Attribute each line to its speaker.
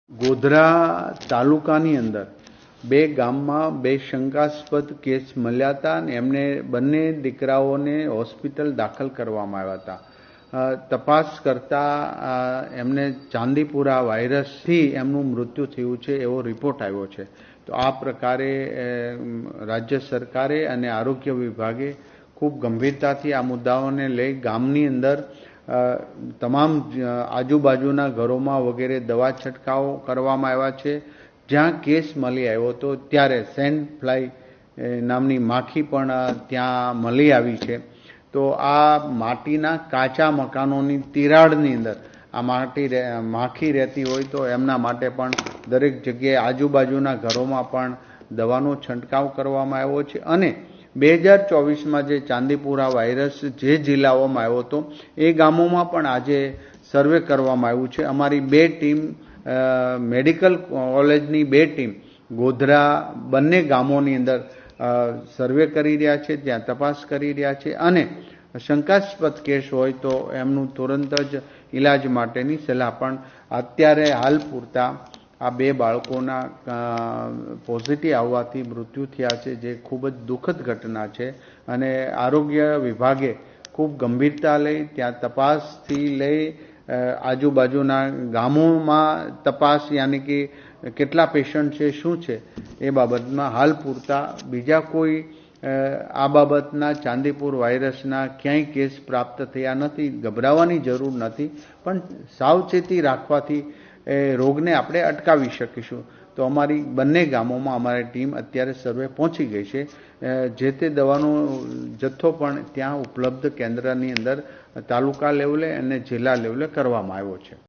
Speaker 1: ગોધરા તાલુકાની અંદર બે ગામમાં બે શંકાસ્પદ કેસ મળ્યા હતા અને એમને બંને દીકરાઓને હોસ્પિટલ દાખલ કરવામાં આવ્યા હતા। તપાસ કરતા એમને ચાંદીપુરા વાયરસથી એમનું મૃત્યુ થયું છે એવો રિપોર્ટ આવ્યો છે। તો આ પ્રકારે રાજ્ય સરકારે અને આરોગ્ય વિભાગે ખૂબ ગંભીરતાથી આ મુદ્દાઓને લઈ ગામની અંદર તમામ આજુબાજુના ઘરોમાં વગેરે દવા છંટકાવ કરવામાં આવ્યા છે। જ્યાં કેસ મળી આવ્યો હતો ત્યારે સેન્ડ ફ્લાય નામની માખી પણ ત્યાં મળી આવી છે। તો આ માટીના કાચા મકાનોની તિરાડની અંદર આ માખી રહેતી હોય તો એમના માટે પણ દરેક જગ્યાએ આજુબાજુના ઘરોમાં પણ દવાનો છંટકાવ કરવામાં આવ્યો છે। અને 2024માં જે ચાંદીપુરા વાયરસ જે જિલ્લાઓમાં આવ્યો હતો એ ગામોમાં પણ આજે સર્વે કરવામાં આવ્યું છે। અમારી બે ટીમ મેડિકલ કોલેજની બે ટીમ ગોધરા બંને ગામોની અંદર સર્વે કરી રહ્યા છે, ત્યાં તપાસ કરી રહ્યા છે અને શંકાસ્પદ કેસ હોય તો એમનું તુરંત જ ઇલાજ માટેની સલાહ પણ અત્યારે હાલ પૂરતા આ બે બાળકોના પોઝિટિવ આવવાથી મૃત્યુ થયા છે, જે ખૂબ જ દુઃખદ ઘટના છે અને આરોગ્ય વિભાગે ખૂબ ગંભીરતા લઈ ત્યાં તપાસથી લઈ આજુબાજુના ગામોમાં તપાસ યાની કે કેટલા પેશન્ટ છે શું છે એ બાબતમાં હાલ પૂરતા બીજા કોઈ આ બાબતના ચાંદીપુર વાયરસના ક્યાંય કેસ પ્રાપ્ત થયા નથી। ગભરાવાની જરૂર નથી, પણ સાવચેતી રાખવાથી રોગને આપણે અટકાવી શકીશું। તો અમારી બંને ગામોમાં અમારી ટીમ અત્યારે સર્વે પહોંચી ગઈ છે। જે તે દવાનો જથ્થો પણ ત્યાં ઉપલબ્ધ કેન્દ્રની અંદર તાલુકા લેવલે અને જિલ્લા લેવલે કરવામાં આવ્યો છે।